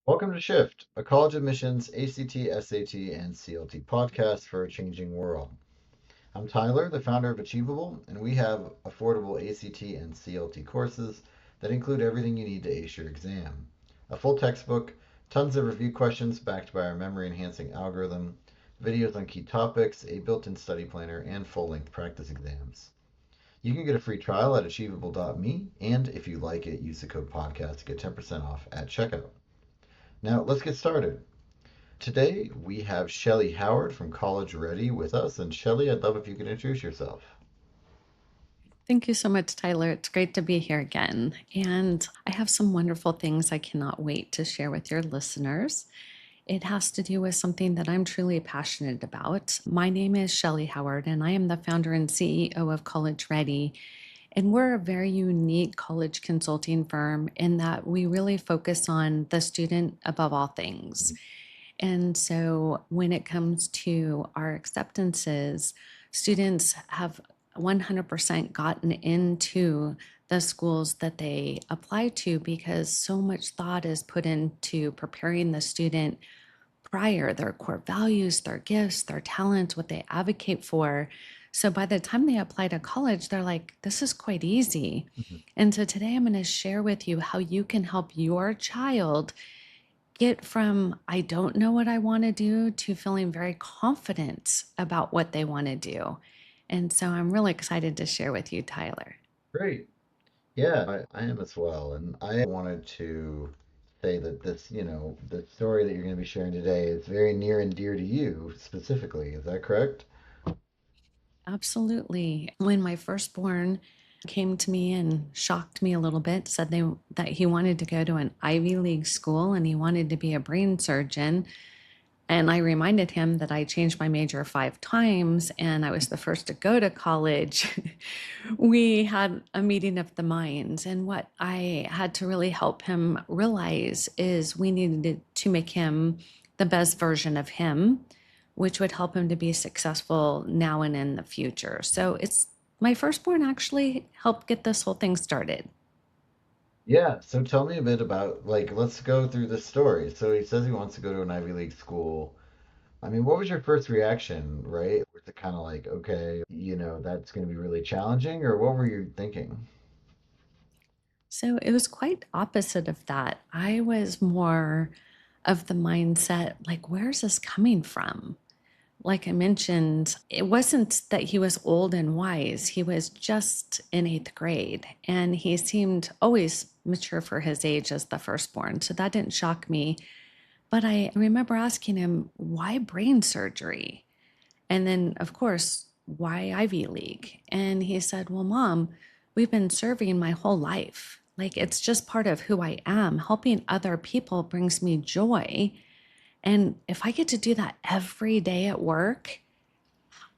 Welcome to Shift, a college admissions ACT, SAT, and CLT podcast for a changing world. I'm Tyler, the founder of Achievable, and we have affordable ACT and CLT courses that include everything you need to ace your exam. A full textbook, tons of review questions backed by our memory enhancing algorithm, videos on key topics, a built in study planner, and full length practice exams. You can get a free trial at achievable.me, and if you like it, use the code podcast to get 10% off at checkout. Now, let's get started. Today we have Shellee Howard from College Ready with us. And Shellee, I'd love if you could introduce yourself. Thank you so much, Tyler. It's great to be here again. And I have some wonderful things I cannot wait to share with your listeners. It has to do with something that I'm truly passionate about. My name is Shellee Howard, and I am the founder and CEO of College Ready. And we're a very unique college consulting firm in that we really focus on the student above all things. And so when it comes to our acceptances, students have 100% gotten into the schools that they apply to because so much thought is put into preparing the student prior, their core values, their gifts, their talents, what they advocate for. So by the time they apply to college, they're like, this is quite easy. Mhm. And so today I'm going to share with you how you can help your child get from I don't know what I want to do to feeling very confident about what they want to do. And so I'm really excited to share with you, Tyler. Great. Yeah, I am as well. And I wanted to say that the story that you're going to be sharing today is very near and dear to you specifically. Is that correct? Absolutely. When my firstborn came to me and shocked me a little bit, said that he wanted to go to an Ivy League school and he wanted to be a brain surgeon. And I reminded him that I changed my major 5 times and I was the first to go to college. We had a meeting of the minds. And what I had to really help him realize is we needed to make him the best version of him, which would help him to be successful now and in the future. So it's my firstborn actually helped get this whole thing started. Yeah. So tell me a bit about, let's go through the story. So he says he wants to go to an Ivy League school. I mean, what was your first reaction, right? Was it kind of like, okay, that's going to be really challenging, or what were you thinking? So it was quite opposite of that. I was more of the mindset like, where's this coming from? Like I mentioned, it wasn't that he was old and wise. He was just in 8th grade and he seemed always mature for his age as the firstborn. So that didn't shock me. But I remember asking him, why brain surgery? And then, of course, why Ivy League? And he said, well, Mom, we've been serving my whole life. Like it's just part of who I am. Helping other people brings me joy. And if I get to do that every day at work,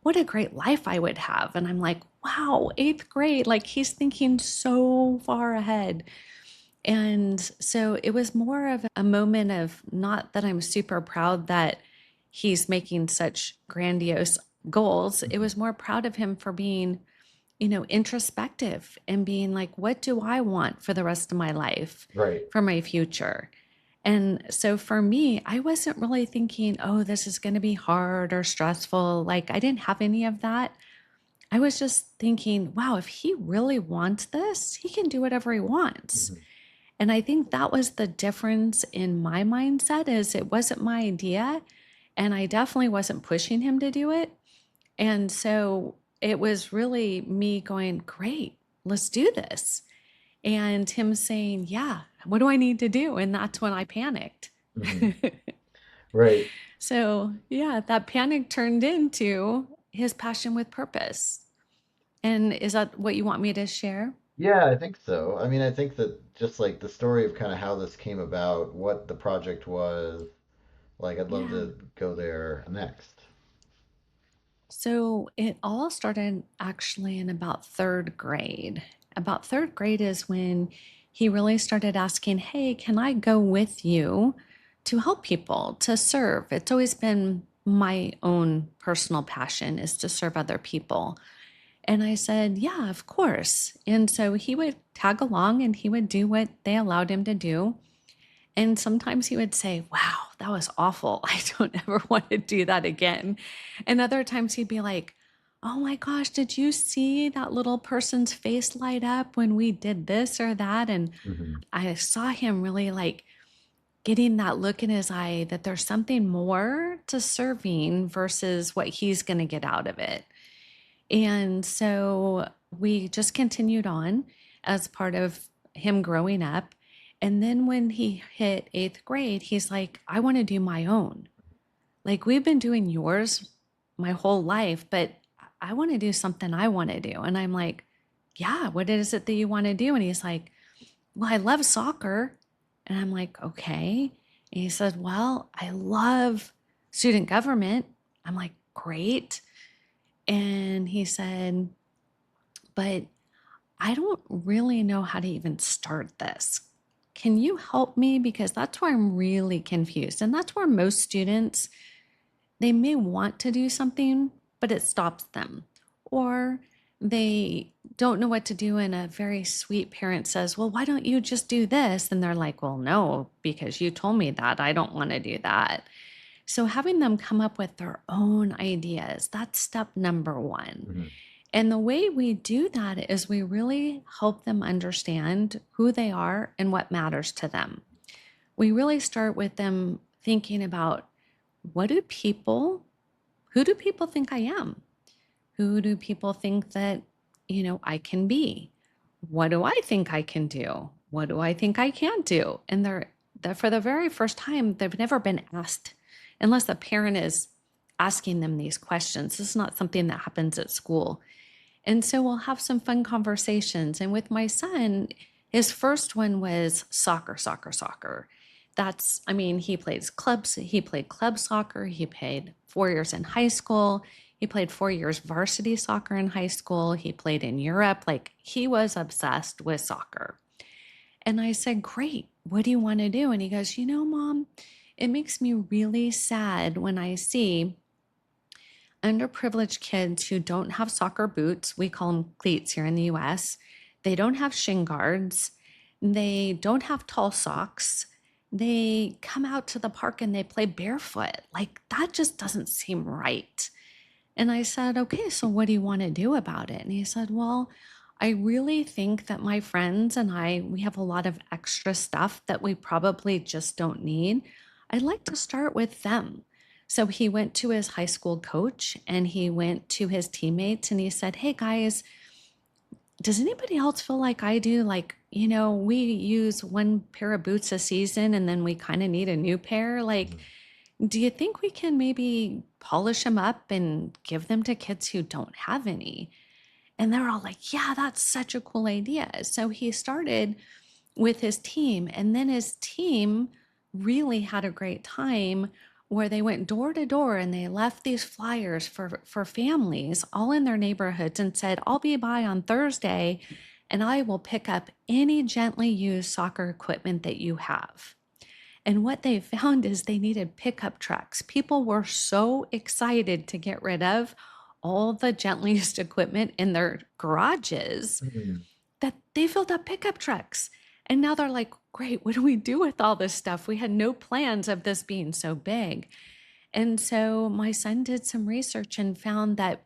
what a great life I would have. And I'm like, wow, 8th grade, like he's thinking so far ahead. And so it was more of a moment of not that I'm super proud that he's making such grandiose goals. It Mhm. was more proud of him for being, introspective and being like, what do I want for the rest of my life, Right. for my future? And so for me, I wasn't really thinking, oh, this is going to be hard or stressful. Like I didn't have any of that. I was just thinking, wow, if he really wants this, he can do whatever he wants. Mhm. And I think that was the difference in my mindset is it wasn't my idea and I definitely wasn't pushing him to do it. And so it was really me going, great, let's do this. And him saying, yeah, what do I need to do? And that's when I panicked. Mhm. Right. So, yeah, that panic turned into his passion with purpose. And is that what you want me to share? Yeah, I think so. I mean, I think that just like the story of kind of how this came about, what the project was, like I'd love Yeah. to go there next. So it all started actually in about 3rd grade. About 3rd grade is when he really started asking, hey, can I go with you to help people, to serve? It's always been my own personal passion is to serve other people. And I said, yeah, of course. And so he would tag along and he would do what they allowed him to do. And sometimes he would say, wow, that was awful. I don't ever want to do that again. And other times he'd be like, oh my gosh, did you see that little person's face light up when we did this or that? And Hmm. I saw him really like getting that look in his eye that there's something more to serving versus what he's going to get out of it. And so we just continued on as part of him growing up. And then when he hit eighth grade, he's like, I want to do my own. Like, we've been doing yours my whole life, but I want to do something I want to do. And I'm like, yeah, what is it that you want to do? And he's like, well, I love soccer. And I'm like, okay. And he said, well, I love student government. I'm like, great. And he said, but I don't really know how to even start this. Can you help me? Because that's where I'm really confused. And that's where most students, they may want to do something, but it stops them. Or they don't know what to do, and a very sweet parent says, well, why don't you just do this? And they're like, well, no, because you told me that. I don't want to do that. So having them come up with their own ideas, that's step number one. Hmm. And the way we do that is we really help them understand who they are and what matters to them. We really start with them thinking about, what do people, who do people think I am? Who do people think that, I can be? What do I think I can do? What do I think I can't do? And they're for the very first time, they've never been asked, unless the parent is asking them these questions. This is not something that happens at school. And so we'll have some fun conversations. And with my son, his first one was soccer, soccer, soccer. He plays clubs. He played club soccer. He played 4 years in high school. He played 4 years varsity soccer in high school. He played in Europe. Like, he was obsessed with soccer. And I said, great, what do you want to do? And he goes, Mom, it makes me really sad when I see underprivileged kids who don't have soccer boots. We call them cleats here in the US. They don't have shin guards. They don't have tall socks. They come out to the park and they play barefoot. Like, that just doesn't seem right. And I said, okay, so what do you want to do about it? And he said, well, I really think that my friends and we have a lot of extra stuff that we probably just don't need. I'd like to start with them. So he went to his high school coach and he went to his teammates and he said, hey guys, does anybody else feel like I do? Like, we use one pair of boots a season and then we kind of need a new pair. Like, do you think we can maybe polish them up and give them to kids who don't have any? And they're all like, yeah, that's such a cool idea. So he started with his team, and then his team really had a great time where they went door to door and they left these flyers for families all in their neighborhoods and said, I'll be by on Thursday and I will pick up any gently used soccer equipment that you have. And what they found is they needed pickup trucks. People were so excited to get rid of all the gently used equipment in their garages Hmm. that they filled up pickup trucks. And now they're like, great, what do we do with all this stuff? We had no plans of this being so big. And so my son did some research and found that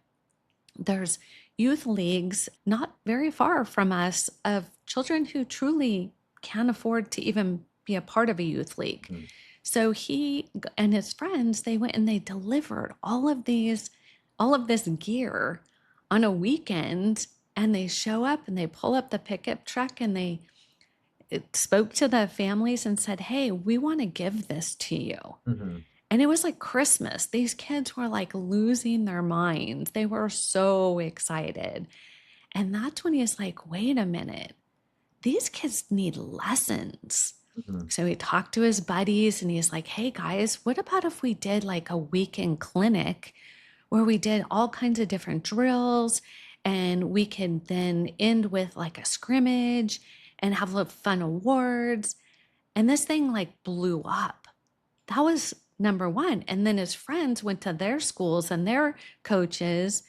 there's youth leagues not very far from us of children who truly can't afford to even be a part of a youth league. Hmm. So he and his friends, they went and they delivered all of this gear on a weekend, and they show up and they pull up the pickup truck and they spoke to the families and said, hey, we want to give this to you. Hmm. And it was like Christmas. These kids were like losing their minds. They were so excited. And that's when he's like, wait a minute, these kids need lessons. Hmm. So he talked to his buddies and he's like, hey guys, what about if we did like a weekend clinic where we did all kinds of different drills, and we could then end with like a scrimmage and have a fun awards. And this thing like blew up. That was number one. And then his friends went to their schools and their coaches.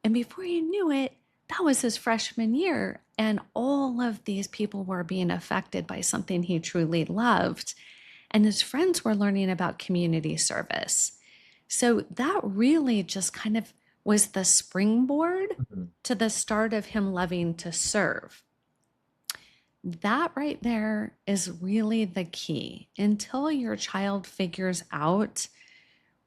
And before you knew it, that was his freshman year. And all of these people were being affected by something he truly loved. and his friends were learning about community service. So that really just kind of was the springboard Mhm. to the start of him loving to serve. That right there is really the key. Until your child figures out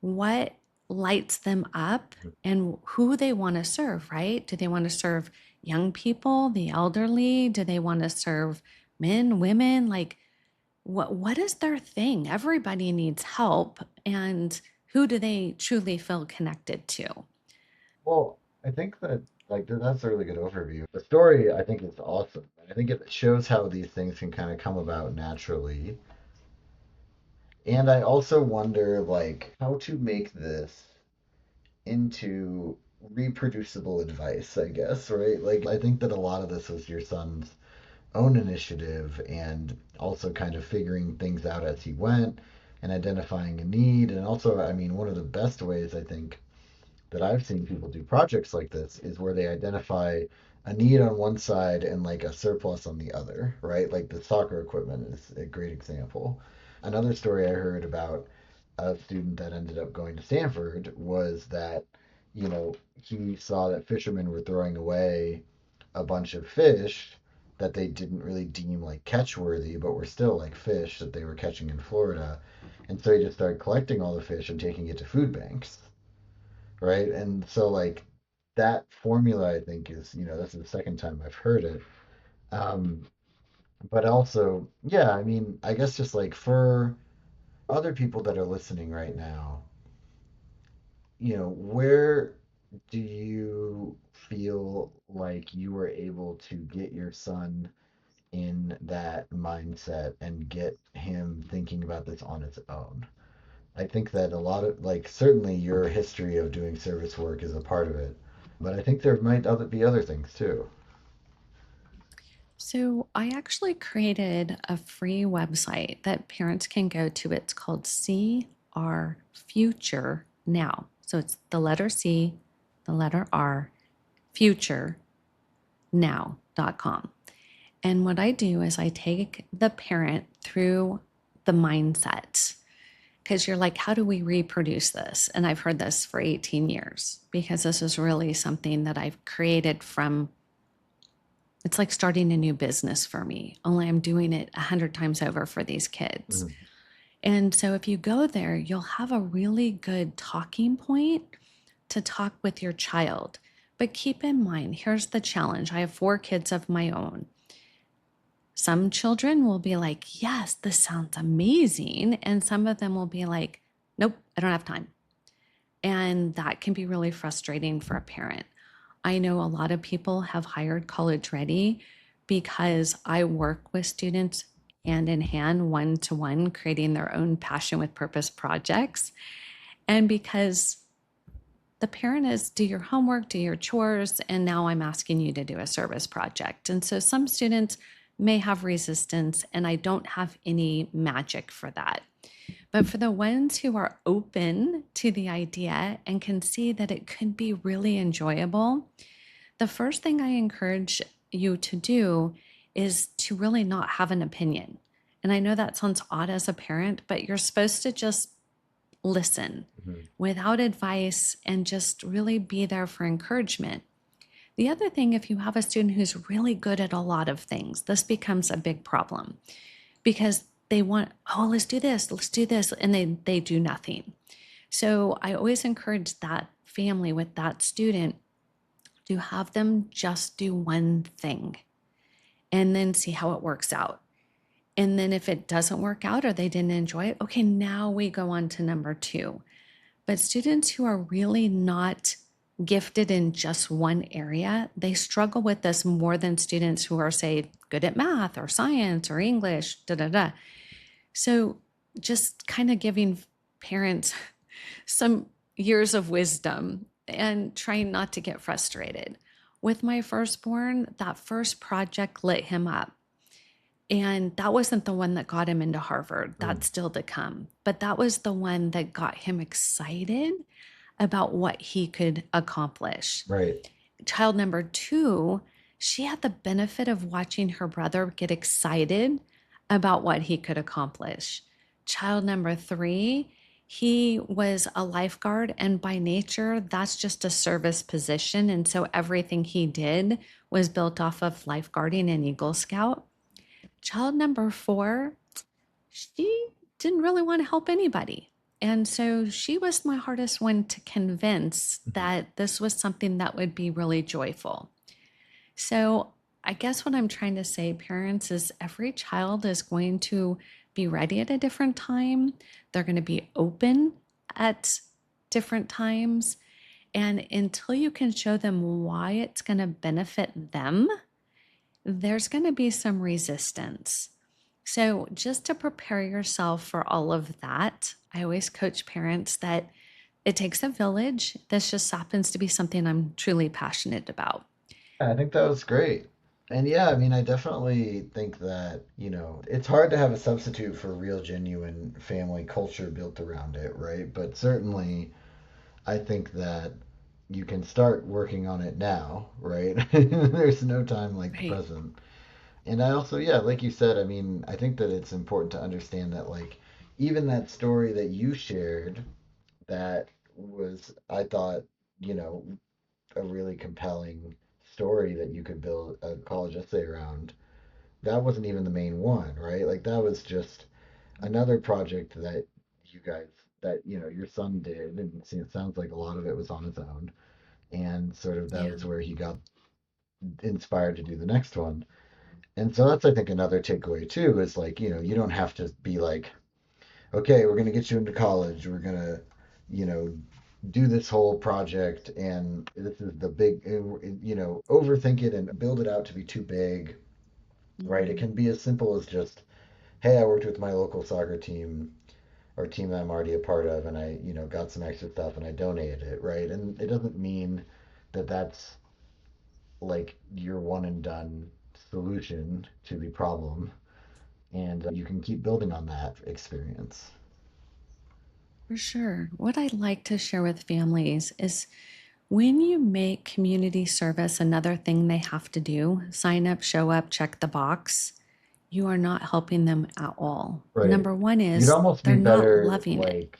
what lights them up and who they want to serve, right? Do they want to serve young people, the elderly? Do they want to serve men, women? Like what is their thing? Everybody needs help, and who do they truly feel connected to? Well, I think that that's a really good overview. The story I think is awesome. And I think it shows how these things can kind of come about naturally. And I also wonder how to make this into reproducible advice, I guess, right? I think that a lot of this was your son's own initiative and also kind of figuring things out as he went and identifying a need. And also, I mean, one of the best ways I think that I've seen people do projects like this is where they identify a need on one side and like a surplus on the other, right? Like the soccer equipment is a great example. Another story I heard about a student that ended up going to Stanford was that, he saw that fishermen were throwing away a bunch of fish that they didn't really deem like catch worthy, but were still like fish that they were catching in Florida. And so he just started collecting all the fish and taking it to food banks, right? And so that formula, I think is, this is the second time I've heard it. Um, but also, yeah, I mean, I guess just like for other people that are listening right now, where do you feel like you were able to get your son in that mindset and get him thinking about this on his own? I think that a lot of certainly your history of doing service work is a part of it, but I think there might be other things too. So, I actually created a free website that parents can go to. It's called See Our Future Now. So, it's the letter C, the letter R, future now.com. And what I do is I take the parent through the mindset, because you're like, how do we reproduce this? And I've heard this for 18 years because this is really something that I've created from. It's like starting a new business for me, only I'm doing it 100 times over for these kids. Mhm. And so if you go there, you'll have a really good talking point to talk with your child. But keep in mind, here's the challenge. I have 4 kids of my own. Some children will be like, yes, this sounds amazing. And some of them will be like, nope, I don't have time. And that can be really frustrating for a parent. I know a lot of people have hired College Ready because I work with students hand in hand, one to one, creating their own passion with purpose projects. And because the parent is do your homework, do your chores, and now I'm asking you to do a service project. And so some students may have resistance, and I don't have any magic for that. But for the ones who are open to the idea and can see that it could be really enjoyable, the first thing I encourage you to do is to really not have an opinion. And I know that sounds odd as a parent, but you're supposed to just listen Mhm. without advice and just really be there for encouragement. The other thing, if you have a student who's really good at a lot of things, this becomes a big problem because they want, oh, let's do this, and they do nothing. So I always encourage that family with that student to have them just do one thing and then see how it works out. And then if it doesn't work out or they didn't enjoy it, okay, now we go on to number 2. But students who are really not gifted in just one area, they struggle with this more than students who are, say, good at math or science or English, da da da. So just kind of giving parents some years of wisdom and trying not to get frustrated. With my firstborn, that first project lit him up. And that wasn't the one that got him into Harvard. Mm. That's still to come. But that was the one that got him excited about what he could accomplish. Right. Child number 2, she had the benefit of watching her brother get excited about what he could accomplish. child number three, he was a lifeguard, and by nature, that's just a service position. And so everything he did was built off of lifeguarding and Eagle Scout. Child number four, she didn't really want to help anybody. And so she was my hardest one to convince Mhm. that this was something that would be really joyful. So I guess what I'm trying to say, parents, is every child is going to be ready at a different time. They're going to be open at different times. And until you can show them why it's going to benefit them, there's going to be some resistance. So, just to prepare yourself for all of that, I always coach parents that it takes a village. This just happens to be something I'm truly passionate about. I think that was great. And yeah, I mean, I definitely think that, it's hard to have a substitute for real, genuine family culture built around it, right? But certainly, I think that you can start working on it now, right? There's no time like the Right. present. And I also, yeah, like you said, I mean, I think that it's important to understand that, like, even that story that you shared, that was, I thought, you know, a really compelling story that you could build a college essay around. That wasn't even the main one, right? Like, that was just another project that you guys, that, your son did. And see, it sounds like a lot of it was on his own. And sort of that Yeah. was where he got inspired to do the next one. And so that's, I think, another takeaway too is like, you don't have to be like, okay, we're going to get you into college. We're going to, you know, do this whole project. And this is the big, overthink it and build it out to be too big, right? It Mhm. can be as simple as just, hey, I worked with my local soccer team or team that I'm already a part of, and I, got some extra stuff and I donated it, right? And it doesn't mean that that's like your one and done solution to the problem, and you can keep building on that experience. For sure. What I like to share with families is when you make community service another thing they have to do, sign up, show up, check the box, you are not helping them at all. Right. Number one You'd is almost they're be not better loving it. like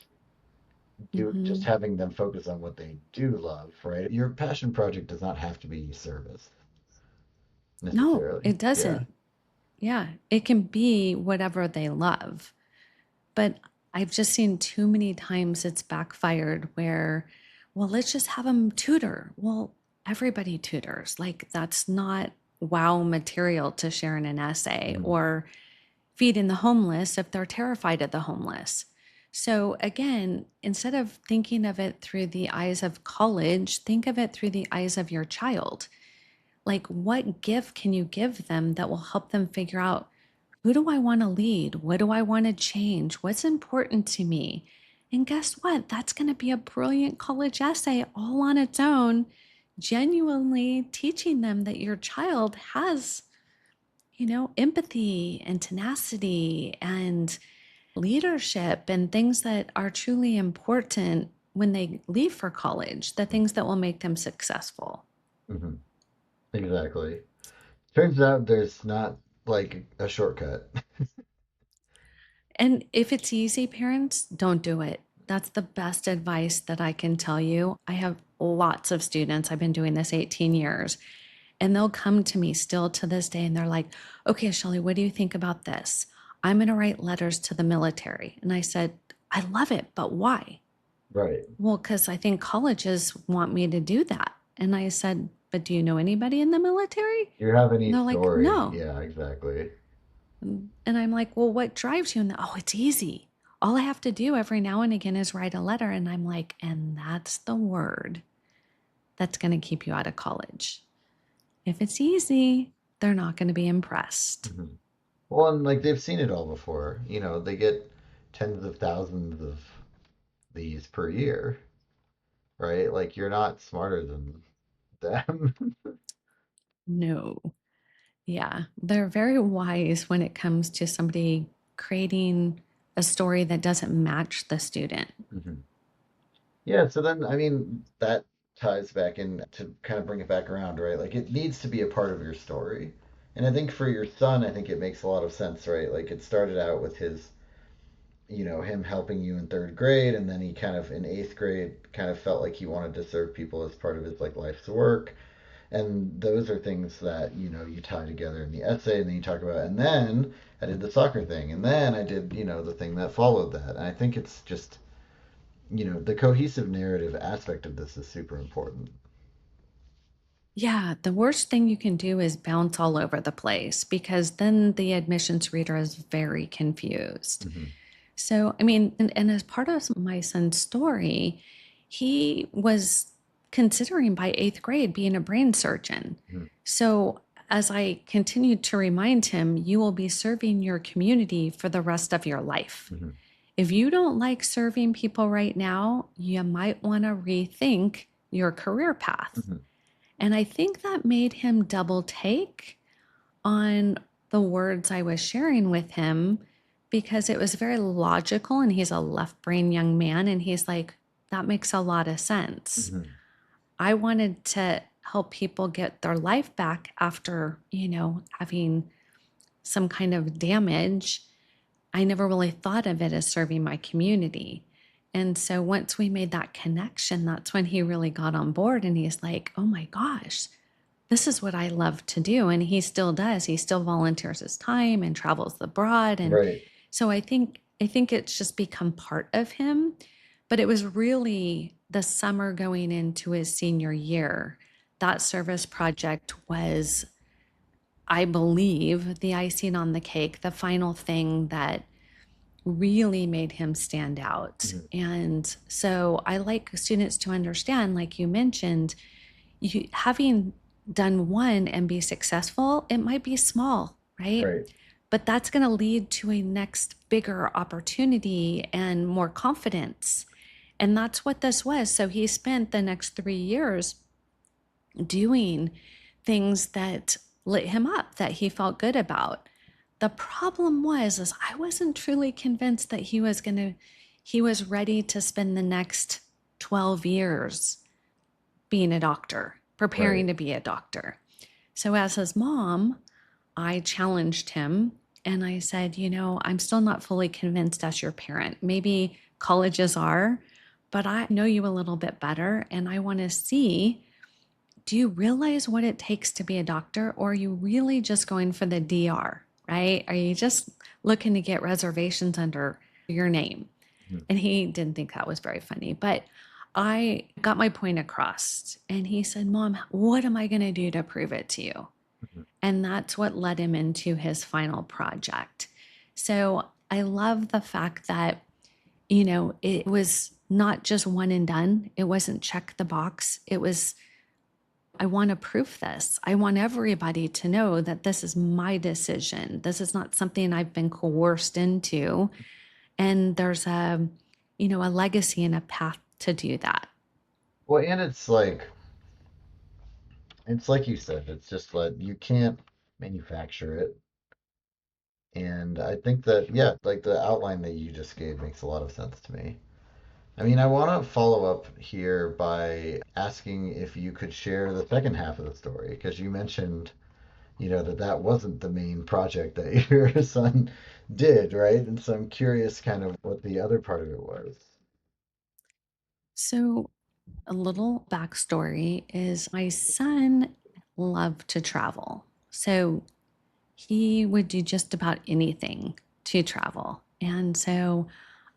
do just Hmm. having them focus on what they do love, right? Your passion project does not have to be service No, necessarily. it Yeah. doesn't. Yeah, it can be whatever they love. But I've just seen too many times it's backfired where, well, let's just have them tutor. Well, everybody tutors. Like, that's not wow material to share in an essay, Mhm. or feeding the homeless if they're terrified of the homeless. So, again, instead of thinking of it through the eyes of college, think of it through the eyes of your child. Like, what gift can you give them that will help them figure out who do I want to lead? What do I want to change? What's important to me? And guess what? That's going to be a brilliant college essay all on its own, genuinely teaching them that your child has, empathy and tenacity and leadership and things that are truly important when they leave for college, the things that will make them successful. Mhm. Exactly. Turns out there's not like a shortcut. And if it's easy, parents, don't do it. That's the best advice that I can tell you. I have lots of students. I've been doing this 18 years, and they'll come to me still to this day and they're like, okay, Shellee, what do you think about this? I'm going to write letters to the military. And I said, I love it, but why? Right. Well, because I think colleges want me to do that. And I said, but do you know anybody in the military? Do you have And any they're like, story? no. Yeah, exactly. And I'm like, well, what drives you? And oh, it's easy. All I have to do every now and again is write a letter. And I'm like, and that's the word that's going to keep you out of college. If it's easy, they're not going to be impressed. Mhm. Well, and like they've seen it all before. They get tens of thousands of these per year, right? Like you're not smarter than them. No. Yeah. They're very wise when it comes to somebody creating a story that doesn't match the student. Mhm. Yeah, so then I mean that ties back in to kind of bring it back around, right? Like it needs to be a part of your story. And I think for your son, I think it makes a lot of sense, right? Like it started out with his, him helping you in third grade, and then he kind of in eighth grade kind of felt like he wanted to serve people as part of his like life's work. And those are things that, you tie together in the essay, and then you talk about, and then I did the soccer thing, and then I did, the thing that followed that. And I think it's just, the cohesive narrative aspect of this is super important. Yeah, the worst thing you can do is bounce all over the place because then the admissions reader is very confused. Hmm. So, I mean, and as part of my son's story, he was considering by eighth grade being a brain surgeon. Hmm. So, as I continued to remind him, you will be serving your community for the rest of your life. Hmm. If you don't like serving people right now, you might want to rethink your career path. Hmm. And I think that made him double take on the words I was sharing with him because it was very logical and he's a left brain young man. And he's like, that makes a lot of sense. Hmm. I wanted to help people get their life back after, having some kind of damage. I never really thought of it as serving my community. And so once we made that connection, that's when he really got on board and he's like, oh my gosh, this is what I love to do. And he still does. He still volunteers his time and travels abroad. And Right. so I think it's just become part of him. But it was really the summer going into his senior year. That service project was, I believe, the icing on the cake, the final thing that really made him stand out. Hmm. And so I like students to understand, like you mentioned, having done one and be successful, it might be small, right? Right. But that's going to lead to a next bigger opportunity and more confidence. And that's what this was. So he spent the next 3 years doing things that lit him up, that he felt good about. The problem was is I wasn't truly convinced that he was ready to spend the next 12 years being a doctor, Right. preparing to be a doctor. So as his mom, I challenged him and I said, I'm still not fully convinced as your parent. Maybe colleges are, but I know you a little bit better and I want to see, do you realize what it takes to be a doctor, or are you really just going for the DR, right? Are you just looking to get reservations under your name? Hmm. And he didn't think that was very funny, but I got my point across. And he said, Mom, what am I going to do to prove it to you? Hmm. And that's what led him into his final project. So I love the fact that, it was not just one and done. It wasn't check the box. It was, I want to prove this. I want everybody to know that this is my decision. This is not something I've been coerced into. And there's a legacy and a path to do that. Well, and it's like you said, it's just like you can't manufacture it. And I think that, yeah, like the outline that you just gave makes a lot of sense to me. I mean, I want to follow up here by asking if you could share the second half of the story, because you mentioned, that wasn't the main project that your son did, right? And so I'm curious kind of what the other part of it was. So, a little backstory is my son loved to travel. So, he would do just about anything to travel. And so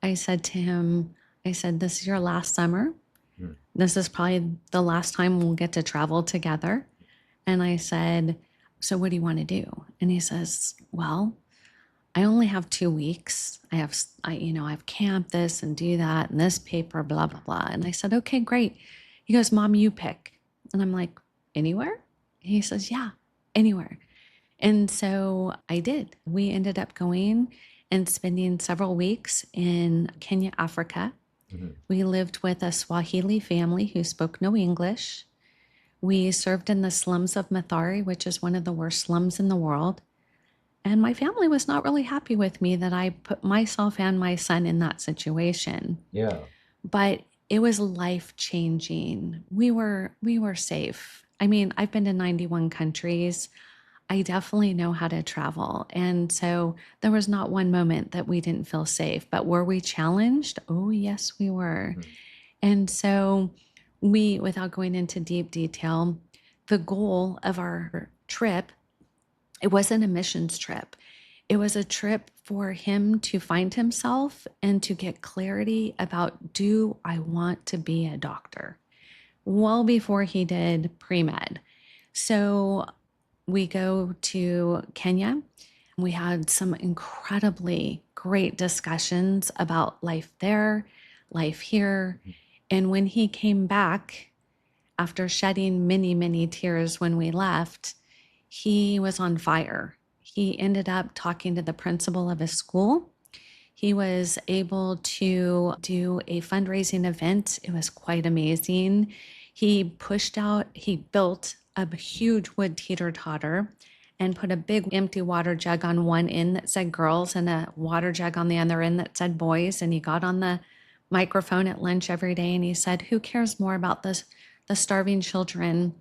I said to him, I said, this is your last summer. Hmm. This is probably the last time we'll get to travel together. And I said, so what do you want to do? And he says, well, I only have 2 weeks. I have camp this and do that and this paper, blah, blah, blah. And I said, okay, great. He goes, Mom, you pick. And I'm like, anywhere? He says, yeah, anywhere. And so I did. We ended up going and spending several weeks in Kenya, Africa. Hmm. We lived with a Swahili family who spoke no English. We served in the slums of Mathare, which is one of the worst slums in the world. And my family was not really happy with me that I put myself and my son in that situation. Yeah. But it was life changing. We were safe. I mean, I've been to 91 countries. I definitely know how to travel. And so there was not one moment that we didn't feel safe. But were we challenged? Oh, yes, we were. Mhm. And so we, without going into deep detail, the goal of our trip, it wasn't a missions trip. It was a trip for him to find himself and to get clarity about, do I want to be a doctor? Well before he did pre-med. So we go to Kenya. We had some incredibly great discussions about life there, life here. And when he came back, after shedding many, many tears when we left, he was on fire. He ended up talking to the principal of his school. He was able to do a fundraising event. It was quite amazing. He built a huge wood teeter totter and put a big empty water jug on one end that said girls and a water jug on the other end that said boys. And he got on the microphone at lunch every day and he said, who cares more about the starving children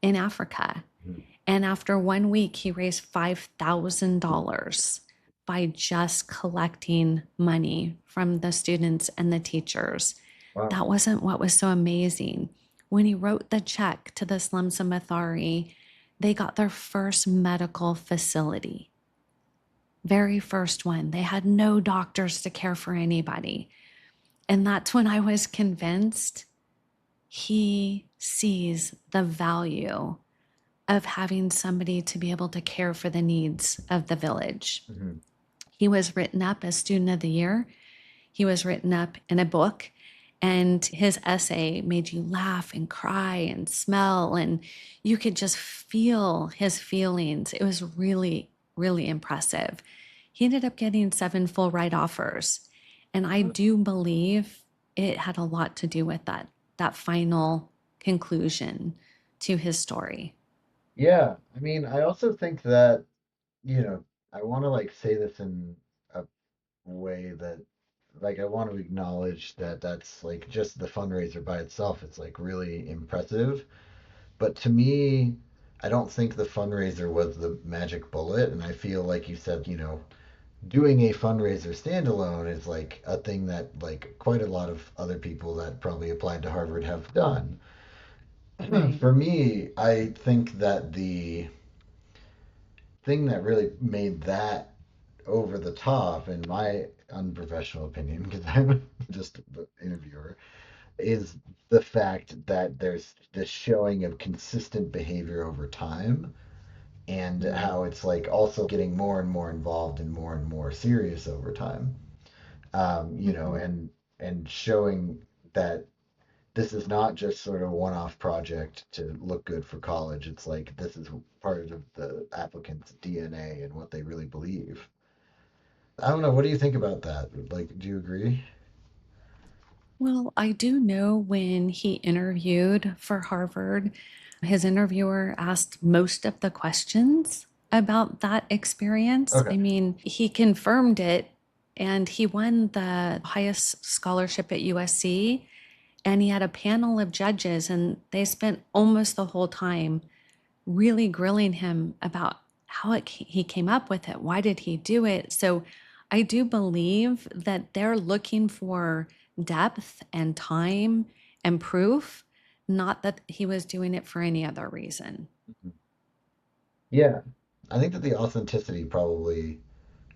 in Africa? Mhm. And after 1 week, he raised $5,000 by just collecting money from the students and the teachers. Wow. That wasn't what was so amazing. When he wrote the check to the Slums of Mathari, they got their first medical facility. Very first one. They had no doctors to care for anybody. And that's when I was convinced he sees the value of having somebody to be able to care for the needs of the village. Mhm. He was written up as Student of the Year. He was written up in a book, and his essay made you laugh and cry and smell, and you could just feel his feelings. It was really, really impressive. He ended up getting 7 full ride offers, and I do believe it had a lot to do with that final conclusion to his story. Yeah, I mean, I also think that, you know, I want to like say this in a way that like I want to acknowledge that that's like just the fundraiser by itself. It's like really impressive. But to me, I don't think the fundraiser was the magic bullet. And I feel like you said, doing a fundraiser standalone is like a thing that like quite a lot of other people that probably applied to Harvard have done. Right. For me, I think that the thing that really made that over the top, in my unprofessional opinion, because I'm just the interviewer, is the fact that there's this showing of consistent behavior over time and Mm. how it's like also getting more and more involved and more serious over time. Mhm. And showing that this is not just sort of a one-off project to look good for college. It's like this is part of the applicant's DNA and what they really believe. I don't know. What do you think about that? Like, do you agree? Well, I do know when he interviewed for Harvard, his interviewer asked most of the questions about that experience. Okay. I mean, he confirmed it and he won the highest scholarship at USC. And he had a panel of judges, and they spent almost the whole time really grilling him about how he came up with it. Why did he do it? So I do believe that they're looking for depth and time and proof, not that he was doing it for any other reason. Mhm. Yeah. I think that the authenticity probably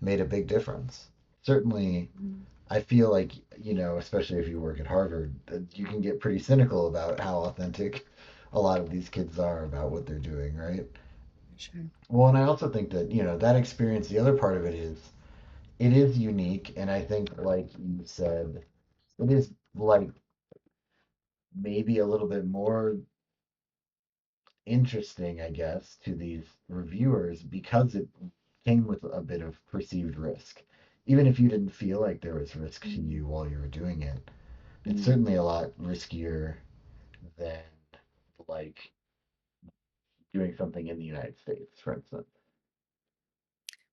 made a big difference. Certainly, Mm. I feel like, especially if you work at Harvard, that you can get pretty cynical about how authentic a lot of these kids are about what they're doing, right? Sure. Well, and I also think that, that experience, the other part of it is unique. And I think, like you said, it is like maybe a little bit more interesting, I guess, to these reviewers because it came with a bit of perceived risk. Even if you didn't feel like there was risk to you while you were doing it, it's Mm. certainly a lot riskier than like doing something in the United States, for instance.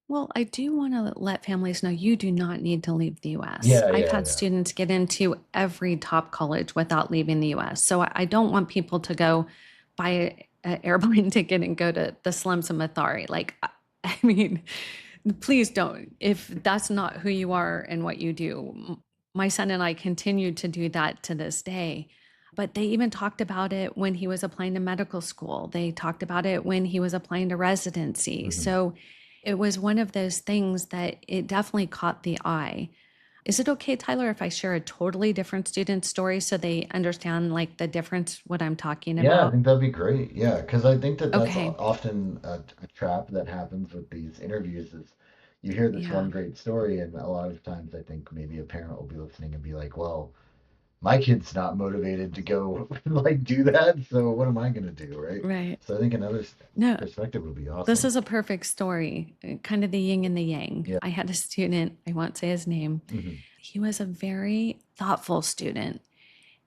Well, I do want to let families know you do not need to leave the US. Yeah, I've yeah, had yeah. students get into every top college without leaving the US. So I don't want people to go buy an airplane ticket and go to the slums of Mathari. Like, I mean, please don't. If that's not who you are and what you do, my son and I continue to do that to this day. But they even talked about it when he was applying to medical school. They talked about it when he was applying to residency. Hmm. So it was one of those things that it definitely caught the eye. Is it okay, Tyler, if I share a totally different student story so they understand like the difference, what I'm talking Yeah, I about? think that'd be great. Yeah, because I think that that's Okay. often a trap that happens with these interviews is you hear this one Yeah. great story, and a lot of times I think maybe a parent will be listening and be like, well, my kid's not motivated to go like do that, so what am I gonna do, right? Right. So I think another No, perspective would be this awesome. is a perfect story, kind of the yin and the yang. Yeah. I had a student, I won't say his name. Hmm. He was a very thoughtful student.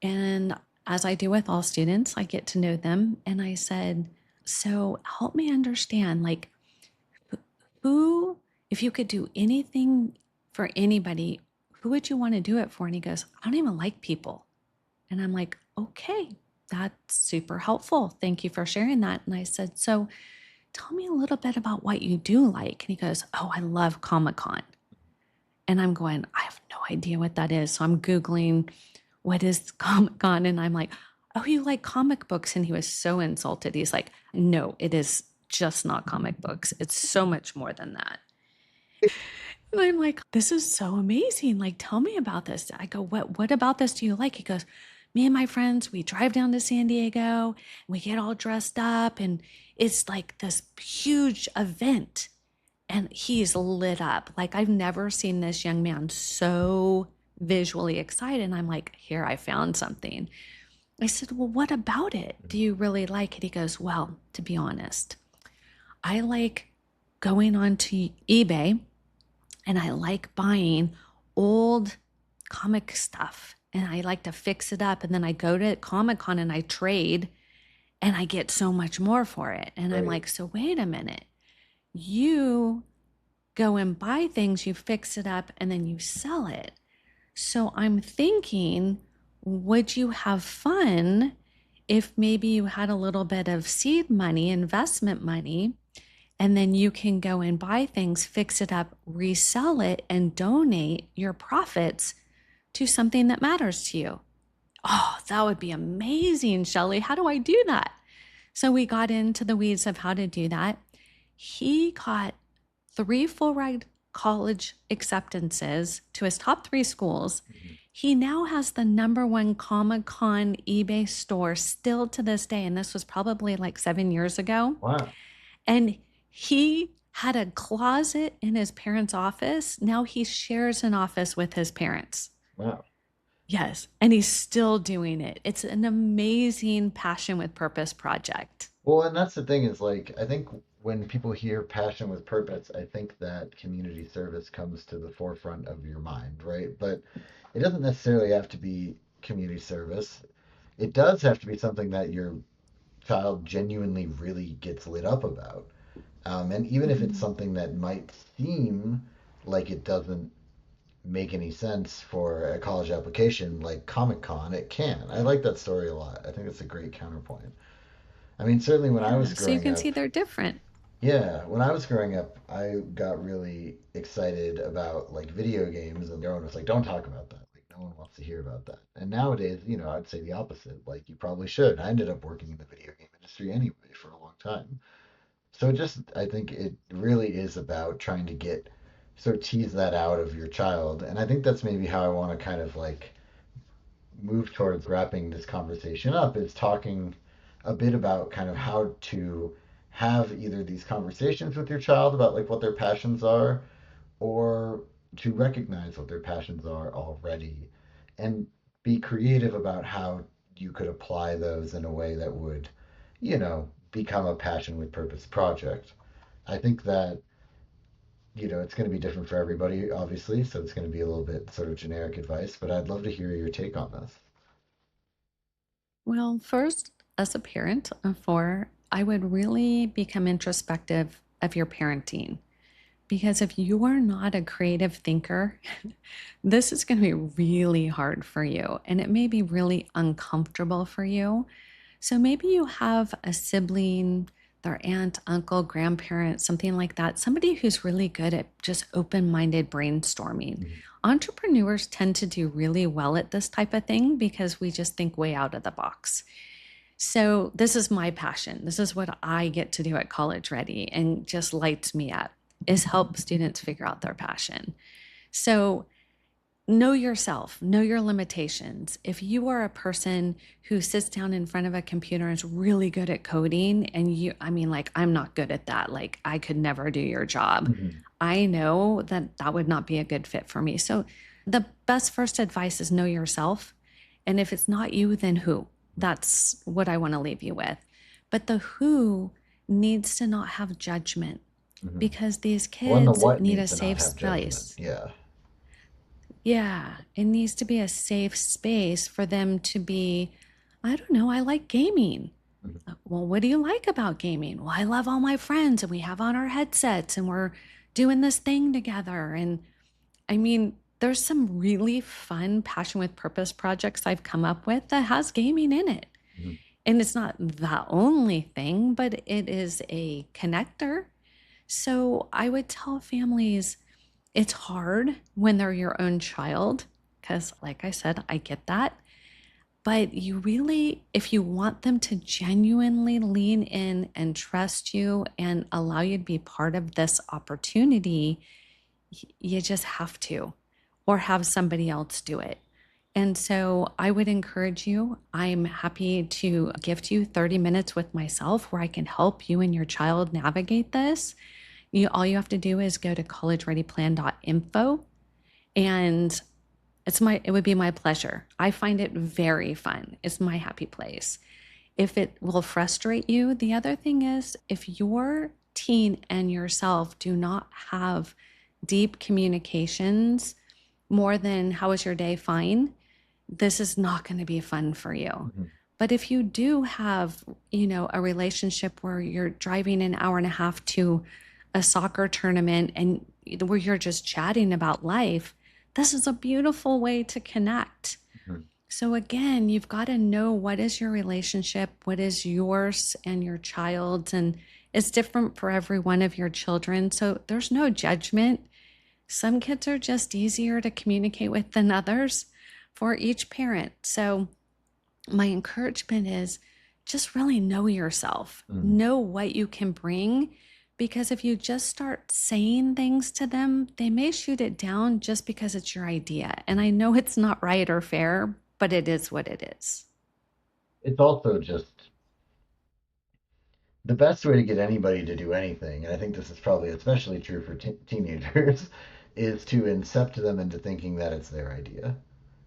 And as I do with all students, I get to know them. And I said, so help me understand, like, who, if you could do anything for anybody, who would you want to do it for? And he goes, I don't even like people. And I'm like, okay, that's super helpful. Thank you for sharing that. And I said, so tell me a little bit about what you do like. And he goes, oh, I love Comic Con. And I'm going, I have no idea what that is. So I'm Googling, what is Comic Con? And I'm like, oh, you like comic books? And he was so insulted. He's like, no, it is just not comic books. It's so much more than that. And I'm like, this is so amazing. Like, tell me about this. I go, what about this do you like? He goes, me and my friends, we drive down to San Diego and we get all dressed up and it's like this huge event. And he's lit up. Like, I've never seen this young man so visually excited. And I'm like, here, I found something. I said, well, what about it? Do you really like it? He goes, well, to be honest, I like going onto eBay and I like buying old comic stuff and I like to fix it up. And then I go to Comic Con and I trade and I get so much more for it. And I'm Right. like, so wait a minute. You go and buy things, you fix it up, and then you sell it. So I'm thinking, would you have fun if maybe you had a little bit of seed money, investment money, and then you can go and buy things, fix it up, resell it, and donate your profits to something that matters to you? Oh, that would be amazing, Shellee. How do I do that? So we got into the weeds of how to do that. He got 3 full ride college acceptances to his top 3 schools. Hmm. He now has the #1 Comic Con eBay store still to this day. And this was probably like 7 years ago. Wow. And he had a closet in his parents' office. Now he shares an office with his parents. Wow. Yes. And he's still doing it. It's an amazing passion with purpose project. Well, and that's the thing is like I think when people hear passion with purpose, I think that community service comes to the forefront of your mind, right? But it doesn't necessarily have to be community service. It does have to be something that your child genuinely really gets lit up about. And even if it's Mhm. something that might seem like it doesn't make any sense for a college application like Comic Con, it can. I like that story a lot. I think it's a great counterpoint. I mean, certainly when I was Yeah. So you growing can up, see they're different. yeah, when I was growing up, I got really excited about like video games, and everyone was like, "Don't talk about that." Like, no one wants to hear about that. And nowadays, I'd say the opposite. Like, you probably should. I ended up working in the video game industry anyway for a long time. So I think it really is about trying to get sort of tease that out of your child, and I think that's maybe how I want to kind of like move towards wrapping this conversation up is talking a bit about kind of how to have either these conversations with your child about like what their passions are or to recognize what their passions are already and be creative about how you could apply those in a way that would, become a passion with purpose project. I think that, it's going to be different for everybody, obviously, so it's going to be a little bit sort of generic advice, but I'd love to hear your take on this. Well, first, as a parent of 4, I would really become introspective of your parenting. Because if you are not a creative thinker, this is going to be really hard for you. And it may be really uncomfortable for you. So maybe you have a sibling, their aunt, uncle, grandparent, something like that, somebody who's really good at just open minded brainstorming. Mhm. Entrepreneurs tend to do really well at this type of thing because we just think way out of the box. So, this is my passion. This is what I get to do at College Ready and just lights me up is help students figure out their passion. So, know yourself, know your limitations. If you are a person who sits down in front of a computer and is really good at coding, and I mean, like, I'm not good at that, like, I could never do your job, Mhm. I know that that would not be a good fit for me. So, the best first advice is know yourself. And if it's not you, then who? That's what I want to leave you with. But the who needs to not have judgment Mhm. because these Well, and the kids what need needs a to not safe have judgment. space. Yeah. Yeah, it needs to be a safe space for them to be, I don't know, I like gaming. Mhm. Well, what do you like about gaming? Well, I love all my friends and we have on our headsets and we're doing this thing together. And I mean, there's some really fun passion with purpose projects I've come up with that has gaming in it. Mhm. And it's not the only thing, but it is a connector. So I would tell families it's hard when they're your own child, because, like I said, I get that. But you really, if you want them to genuinely lean in and trust you and allow you to be part of this opportunity, you just have to, or have somebody else do it. And so I would encourage you. I'm happy to gift you 30 minutes with myself where I can help you and your child navigate this. All you have to do is go to collegereadyplan.info, and it would be my pleasure. I find it very fun. It's my happy place. If it will frustrate you, the other thing is if your teen and yourself do not have deep communications more than how was your day, fine, this is not going to be fun for you. Mhm. But if you do have, a relationship where you're driving an hour and a half to a soccer tournament and where you're just chatting about life, this is a beautiful way to connect. Mhm. So again, you've got to know what is your relationship, what is yours and your child's, and it's different for every one of your children. So there's no judgment. Some kids are just easier to communicate with than others for each parent. So my encouragement is just really know yourself, Mhm. know what you can bring. Because if you just start saying things to them, they may shoot it down just because it's your idea. And I know it's not right or fair, but it is what it is. It's also just the best way to get anybody to do anything, and I think this is probably especially true for teenagers, is to incept them into thinking that it's their idea,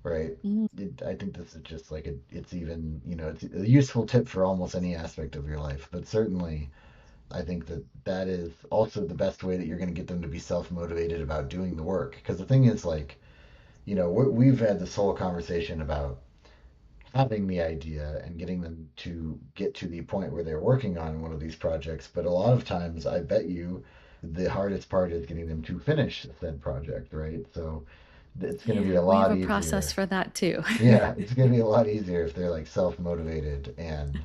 right? Mm, I think this is just like it's even, it's a useful tip for almost any aspect of your life, but certainly I think that that is also the best way that you're going to get them to be self-motivated about doing the work. Because the thing is, like, we've had this whole conversation about having the idea and getting them to get to the point where they're working on one of these projects. But a lot of times, I bet you the hardest part is getting them to finish said project, right? So it's going to be yeah, a we have lot a process easier. for that too. Yeah, it's going to be a lot easier if they're like self-motivated and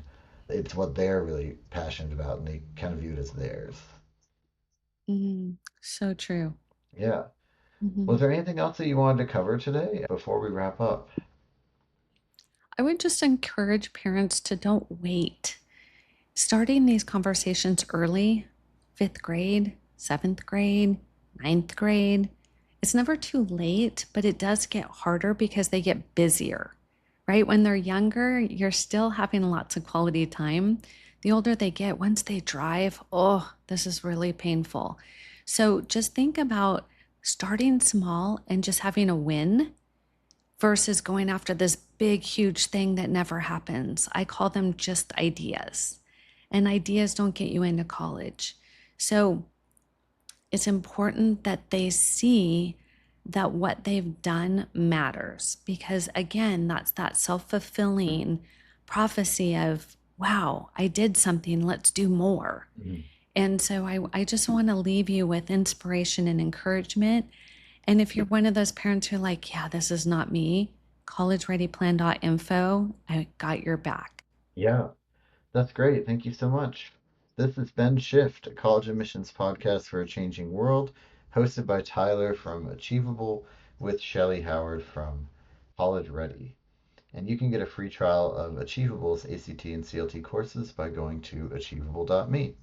it's what they're really passionate about and they kind of view it as theirs. So true. Yeah. Mhm. Was there anything else that you wanted to cover today before we wrap up? I would just encourage parents to don't wait. Starting these conversations early, fifth grade, seventh grade, ninth grade, it's never too late, but it does get harder because they get busier, right? When they're younger, you're still having lots of quality time. The older they get, once they drive, oh, this is really painful. So just think about starting small and just having a win versus going after this big, huge thing that never happens. I call them just ideas, and ideas don't get you into college. So it's important that they see that what they've done matters because, again, that's that self fulfilling prophecy of, wow, I did something, let's do more. Mhm. And so I just want to leave you with inspiration and encouragement. And if you're one of those parents who are like, yeah, this is not me, collegereadyplan.info, I got your back. Yeah. That's great. Thank you so much. This has been Shift, a college admissions podcast for a changing world, hosted by Tyler from Achievable with Shellee Howard from College Ready. And you can get a free trial of Achievable's ACT and CLT courses by going to achievable.me.